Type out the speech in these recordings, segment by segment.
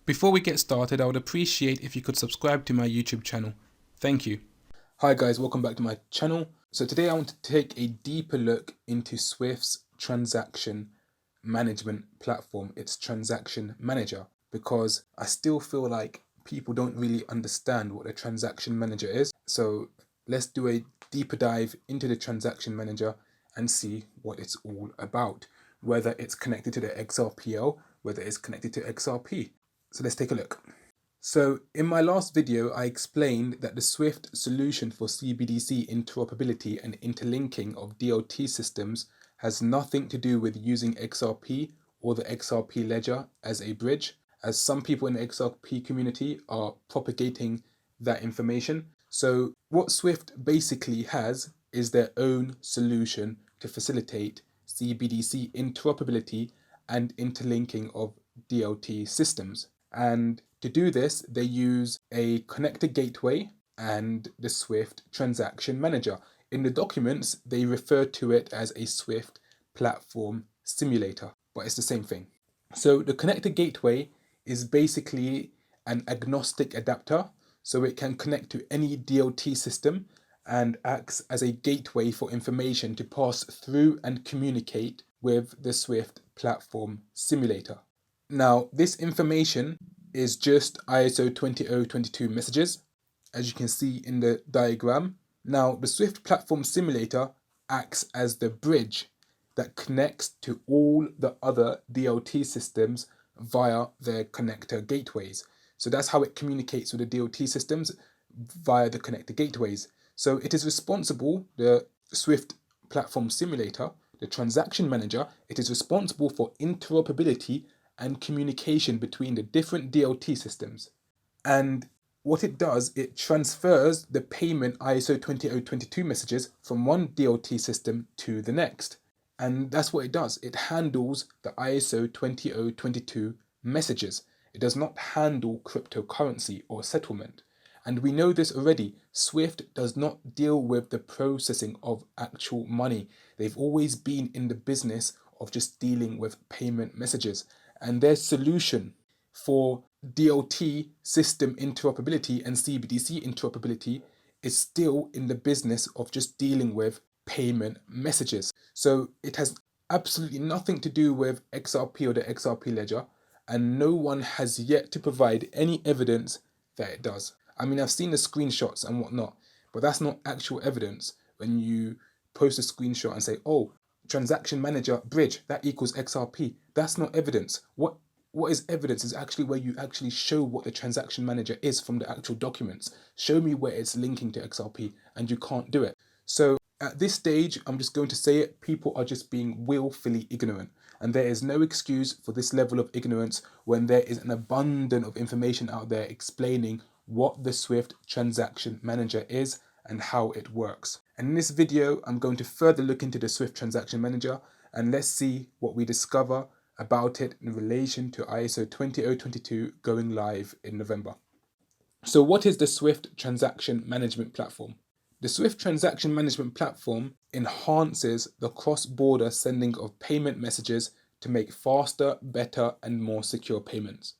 Before we get started, I would appreciate if you could subscribe to my YouTube channel. Thank you. Hi guys, welcome back to my channel. So today I want to take a deeper look into Swift's transaction management platform, its transaction manager, because I still feel like people don't really understand what a transaction manager is. So let's do a deeper dive into the transaction manager and see what it's all about, whether it's connected to the XRPL, whether it's connected to XRP. So let's take a look. So in my last video, I explained that the Swift solution for CBDC interoperability and interlinking of DLT systems has nothing to do with using XRP or the XRP ledger as a bridge, as some people in the XRP community are propagating that information. So what Swift basically has is their own solution to facilitate CBDC interoperability and interlinking of DLT systems. And to do this, they use a connector gateway and the Swift transaction manager. In the documents, they refer to it as a Swift platform simulator, but it's the same thing. So the connector gateway is basically an agnostic adapter, so it can connect to any DLT system and acts as a gateway for information to pass through and communicate with the Swift platform simulator. Now, this information is just ISO 20022 messages, as you can see in the diagram. Now, the Swift platform simulator acts as the bridge that connects to all the other DLT systems via their connector gateways. So that's how it communicates with the DLT systems, via the connector gateways. So it is responsible, the Swift platform simulator, the transaction manager, it is responsible for interoperability and communication between the different DLT systems. And what it does, it transfers the payment ISO 20022 messages from one DLT system to the next. And that's what it does. It handles the ISO 20022 messages. It does not handle cryptocurrency or settlement. And we know this already. Swift does not deal with the processing of actual money. They've always been in the business of just dealing with payment messages. And their solution for DLT system interoperability and CBDC interoperability is still in the business of just dealing with payment messages. So it has absolutely nothing to do with XRP or the XRP ledger, and no one has yet to provide any evidence that it does. I mean, I've seen the screenshots and whatnot, but that's not actual evidence when you post a screenshot and say, oh, transaction manager bridge, that equals XRP. That's not evidence. What is evidence is actually where you actually show what the transaction manager is from the actual documents. Show me where it's linking to XRP, and you can't do it. So at this stage, I'm just going to say it, people are just being willfully ignorant. And there is no excuse for this level of ignorance when there is an abundance of information out there explaining what the Swift transaction manager is and how it works. And in this video, I'm going to further look into the Swift transaction manager, and let's see what we discover about it in relation to ISO 20022 going live in November. So what is the Swift transaction management platform? The Swift transaction management platform enhances the cross-border sending of payment messages to make faster, better, and more secure payments.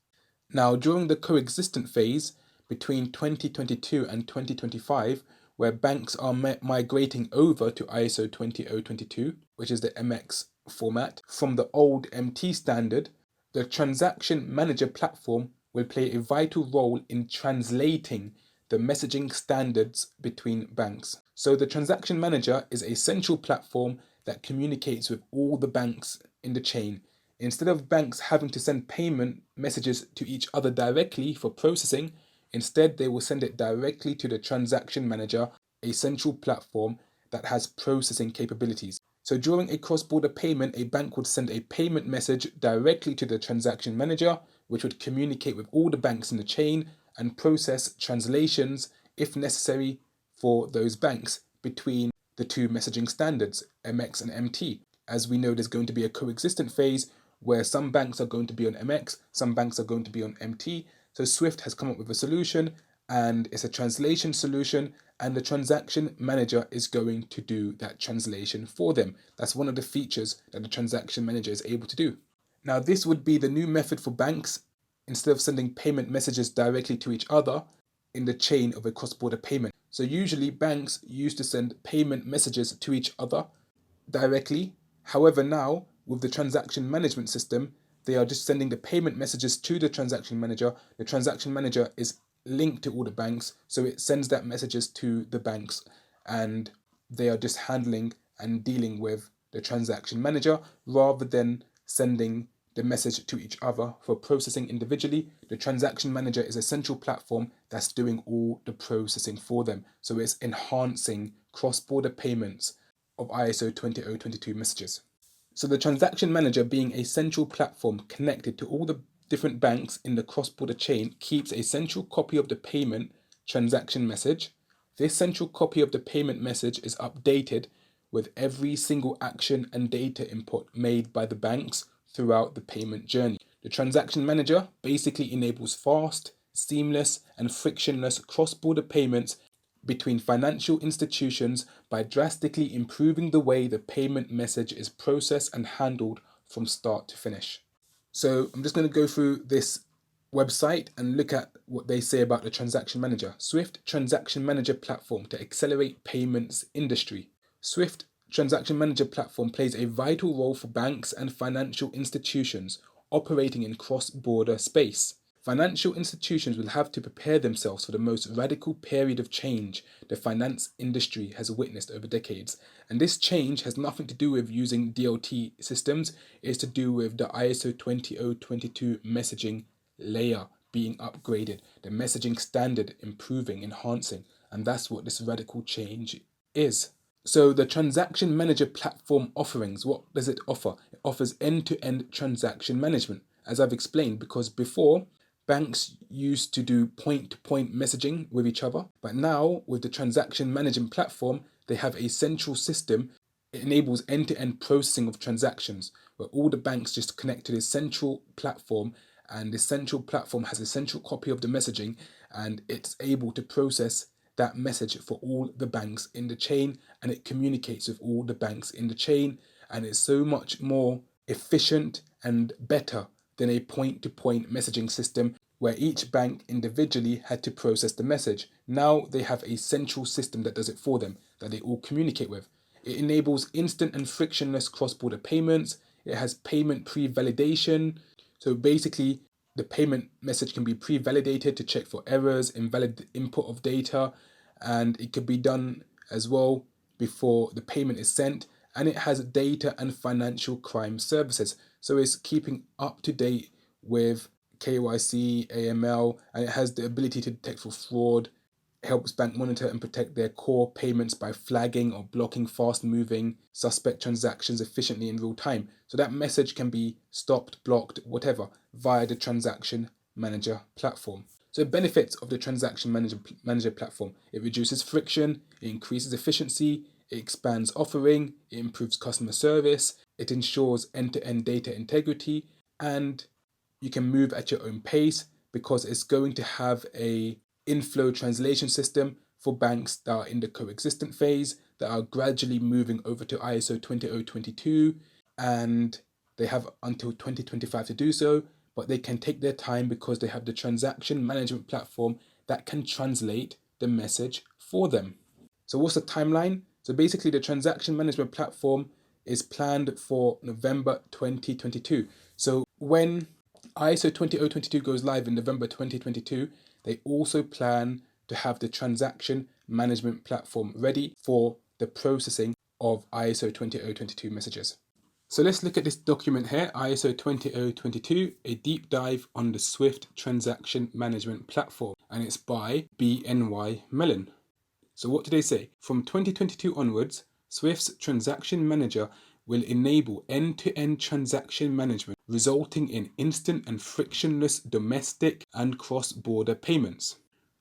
Now, during the coexistent phase between 2022 and 2025, where banks are migrating over to ISO 20022, which is the MX format, from the old MT standard, the transaction manager platform will play a vital role in translating the messaging standards between banks. So the transaction manager is a central platform that communicates with all the banks in the chain. Instead of banks having to send payment messages to each other directly for processing, instead they will send it directly to the transaction manager, a central platform that has processing capabilities. So during a cross-border payment, a bank would send a payment message directly to the transaction manager, which would communicate with all the banks in the chain and process translations, if necessary, for those banks between the two messaging standards, MX and MT. As we know, there's going to be a coexistent phase where some banks are going to be on MX, some banks are going to be on MT. So Swift has come up with a solution, and it's a translation solution, and the transaction manager is going to do that translation for them. That's one of the features that the transaction manager is able to do. Now, this would be the new method for banks instead of sending payment messages directly to each other in the chain of a cross-border payment. So usually banks used to send payment messages to each other directly. However, now with the transaction management system, they are just sending the payment messages to the transaction manager. The transaction manager is linked to all the banks, so it sends that messages to the banks, and they are just handling and dealing with the transaction manager rather than sending the message to each other for processing individually. The transaction manager is a central platform that's doing all the processing for them. So it's enhancing cross-border payments of ISO 20022 messages. So the transaction manager, being a central platform connected to all the different banks in the cross-border chain, keeps a central copy of the payment transaction message. This central copy of the payment message is updated with every single action and data input made by the banks throughout the payment journey. The transaction manager basically enables fast, seamless, and frictionless cross-border payments between financial institutions by drastically improving the way the payment message is processed and handled from start to finish. So I'm just going to go through this website and look at what they say about the transaction manager. Swift Transaction Manager Platform to accelerate payments industry. Swift Transaction Manager Platform plays a vital role for banks and financial institutions operating in cross-border space. Financial institutions will have to prepare themselves for the most radical period of change the finance industry has witnessed over decades. And this change has nothing to do with using DLT systems, it is to do with the ISO 20022 messaging layer being upgraded, the messaging standard improving, enhancing, and that's what this radical change is. So the transaction manager platform offerings, what does it offer? It offers end-to-end transaction management, as I've explained, because before banks used to do point-to-point messaging with each other, but now with the transaction management platform, they have a central system. It enables end-to-end processing of transactions, where all the banks just connect to this central platform, and the central platform has a central copy of the messaging, and it's able to process that message for all the banks in the chain, and it communicates with all the banks in the chain, and it's so much more efficient and better than a point-to-point messaging system where each bank individually had to process the message. Now they have a central system that does it for them, that they all communicate with. It enables instant and frictionless cross-border payments. It has payment pre-validation. So basically, the payment message can be pre-validated to check for errors, invalid input of data, and it could be done as well before the payment is sent. And it has data and financial crime services. So it's keeping up to date with KYC, AML, and it has the ability to detect for fraud. It helps bank monitor and protect their core payments by flagging or blocking fast-moving suspect transactions efficiently in real time. So that message can be stopped, blocked, whatever, via the transaction manager platform. So benefits of the transaction manager platform: it reduces friction, it increases efficiency, it expands offering, it improves customer service, it ensures end-to-end data integrity, and you can move at your own pace because it's going to have a inflow translation system for banks that are in the coexistent phase, that are gradually moving over to ISO 20022, and they have until 2025 to do so, but they can take their time because they have the transaction management platform that can translate the message for them. So what's the timeline? So basically the transaction management platform is planned for November 2022. So when ISO 20022 goes live in November 2022, they also plan to have the transaction management platform ready for the processing of ISO 20022 messages. So let's look at this document here, ISO 20022, a deep dive on the Swift Transaction Management Platform, and it's by BNY Mellon. So what do they say? From 2022 onwards, Swift's Transaction Manager will enable end-to-end transaction management, resulting in instant and frictionless domestic and cross-border payments.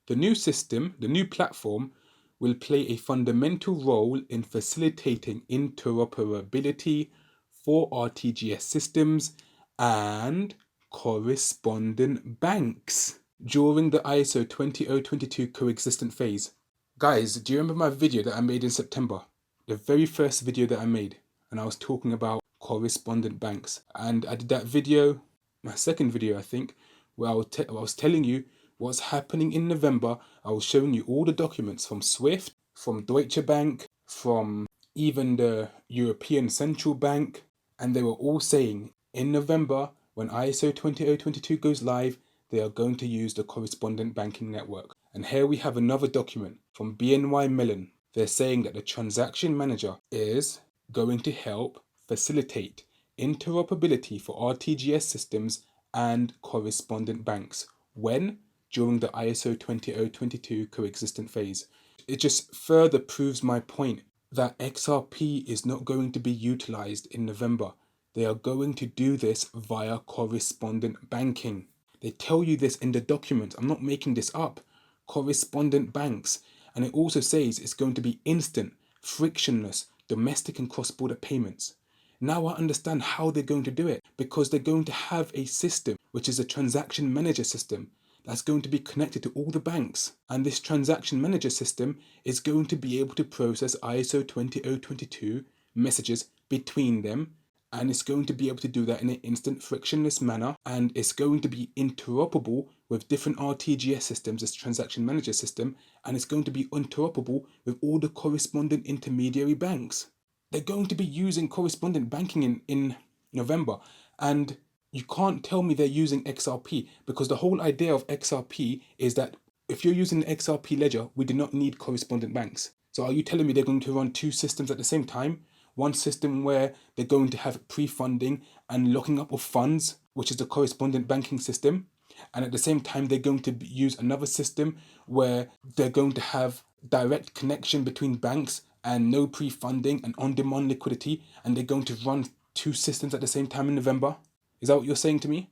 The new system, the new platform, will play a fundamental role in facilitating interoperability for RTGS systems and correspondent banks during the ISO 20022 coexistent phase. Guys, do you remember my video that I made in September? The very first video that I made, and I was talking about correspondent banks. And I did that video, my second video I think, where I was telling you what's happening in November. I was showing you all the documents from SWIFT, from Deutsche Bank, from even the European Central Bank, and they were all saying in November, when ISO 20022 goes live, they are going to use the correspondent banking network. And here we have another document from BNY Mellon. They're saying that the transaction manager is going to help facilitate interoperability for RTGS systems and correspondent banks. When? During the ISO 20022 coexistent phase. It just further proves my point that XRP is not going to be utilized in November. They are going to do this via correspondent banking. They tell you this in the document. I'm not making this up. Correspondent banks. And it also says it's going to be instant, frictionless, domestic and cross-border payments. Now I understand how they're going to do it, because they're going to have a system, which is a transaction manager system, that's going to be connected to all the banks. And this transaction manager system is going to be able to process ISO 20022 messages between them. And it's going to be able to do that in an instant, frictionless manner. And it's going to be interoperable with different RTGS systems, this transaction manager system. And it's going to be interoperable with all the correspondent intermediary banks. They're going to be using correspondent banking in November. And you can't tell me they're using XRP, because the whole idea of XRP is that if you're using the XRP ledger, we do not need correspondent banks. So are you telling me they're going to run two systems at the same time? One system where they're going to have pre-funding and locking up of funds, which is the correspondent banking system. And at the same time, they're going to use another system where they're going to have direct connection between banks and no pre-funding and on-demand liquidity. And they're going to run two systems at the same time in November. Is that what you're saying to me?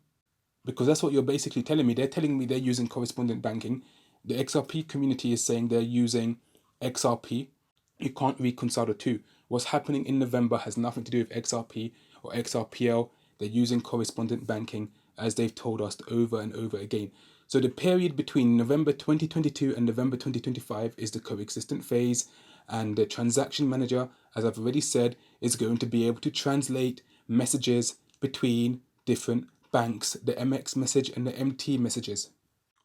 Because that's what you're basically telling me. They're telling me they're using correspondent banking. The XRP community is saying they're using XRP. You can't reconcile the two. What's happening in November has nothing to do with XRP or XRPL. They're using correspondent banking, as they've told us over and over again. So the period between November 2022 and November 2025 is the coexistent phase. And the transaction manager, as I've already said, is going to be able to translate messages between different banks. The MX message and the MT messages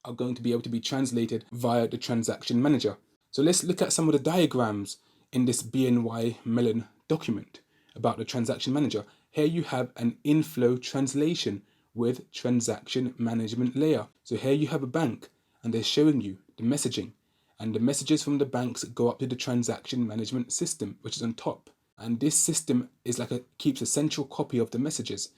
are going to be able to be translated via the transaction manager. So let's look at some of the diagrams in this BNY Mellon document about the transaction manager. Here you have an inflow translation with transaction management layer. So here you have a bank and they're showing you the messaging, and the messages from the banks go up to the transaction management system, which is on top. And this system is keeps a central copy of the messages,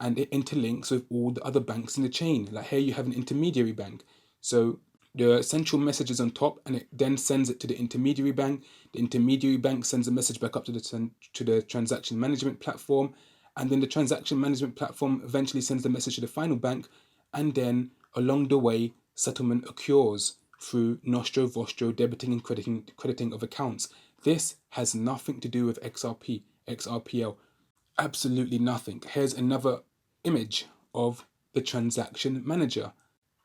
and it interlinks with all the other banks in the chain. Like here you have an intermediary bank. So the central message is on top, and it then sends it to the intermediary bank. The intermediary bank sends a message back up to the transaction management platform, and then the transaction management platform eventually sends the message to the final bank, and then along the way, settlement occurs through nostro vostro debiting and crediting of accounts. This has nothing to do with XRP, XRPL. Absolutely nothing. Here's another image of the transaction manager.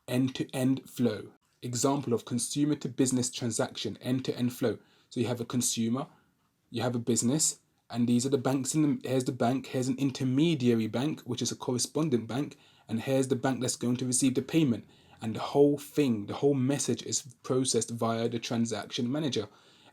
End-to-end flow. Example of consumer to business transaction, end-to-end flow. So you have a consumer, you have a business, and these are the banks here's the bank, here's an intermediary bank, which is a correspondent bank, and here's the bank that's going to receive the payment. And the whole thing, the whole message is processed via the transaction manager.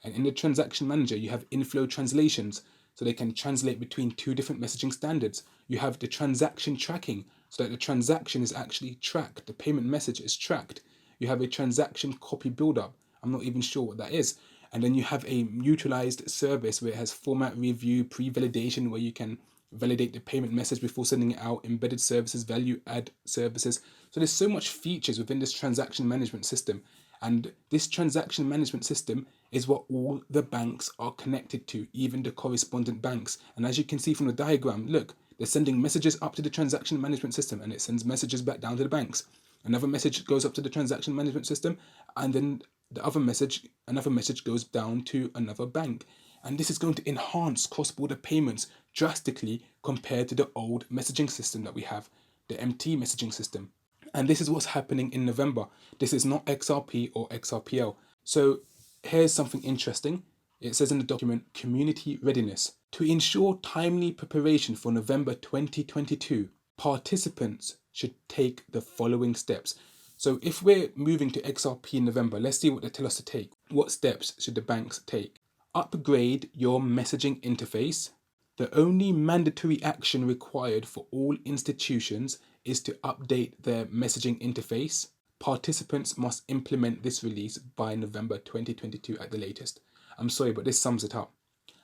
And in the transaction manager, you have inflow translations, so they can translate between two different messaging standards. You have the transaction tracking, so that the transaction is actually tracked, the payment message is tracked. You have a transaction copy buildup. I'm not even sure what that is. And then you have a mutualized service where it has format review, pre-validation, where you can validate the payment message before sending it out, embedded services, value add services. So there's so much features within this transaction management system. And this transaction management system is what all the banks are connected to, even the correspondent banks. And as you can see from the diagram, look, they're sending messages up to the transaction management system, and it sends messages back down to the banks. Another message goes up to the transaction management system, and then another message goes down to another bank. And this is going to enhance cross-border payments drastically compared to the old messaging system that we have, the MT messaging system. And this is what's happening in November. This is not XRP or XRPL. So here's something interesting. It says in the document, community readiness. To ensure timely preparation for November 2022, participants should take the following steps. So if we're moving to XRP in November, let's see what they tell us to take. What steps should the banks take? Upgrade your messaging interface. The only mandatory action required for all institutions is to update their messaging interface. Participants must implement this release by November 2022 at the latest. I'm sorry, but this sums it up.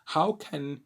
How can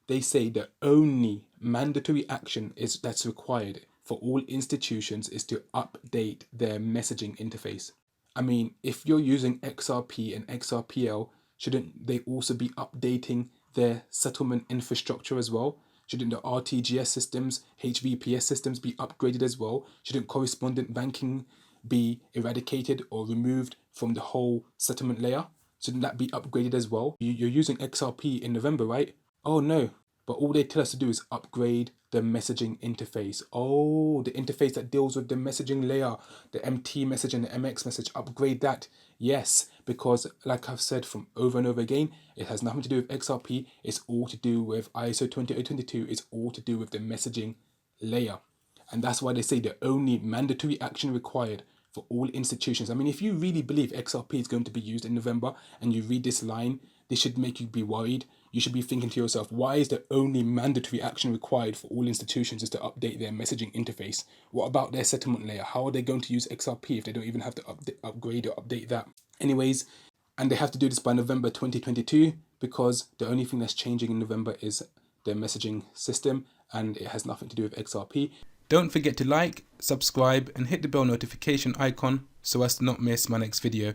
they say the only mandatory action that's required for all institutions is to update their messaging interface? I mean, if you're using XRP and XRPL, shouldn't they also be updating their settlement infrastructure as well? Shouldn't the RTGS systems, HVPS systems be upgraded as well? Shouldn't correspondent banking be eradicated or removed from the whole settlement layer? Shouldn't that be upgraded as well? You're using XRP in November, right? Oh no, but all they tell us to do is upgrade the messaging interface. Oh, the interface that deals with the messaging layer, the MT message and the MX message, upgrade that. Yes, because like I've said from over and over again, it has nothing to do with XRP. It's all to do with ISO 20022. It's all to do with the messaging layer. And that's why they say the only mandatory action required for all institutions. I mean, if you really believe XRP is going to be used in November and you read this line, this should make you be worried. You should be thinking to yourself, why is the only mandatory action required for all institutions is to update their messaging interface? What about their settlement layer? How are they going to use XRP if they don't even have to upgrade or update that? Anyways, and they have to do this by November 2022 because the only thing that's changing in November is their messaging system and it has nothing to do with XRP. Don't forget to like, subscribe and hit the bell notification icon so as to not miss my next video.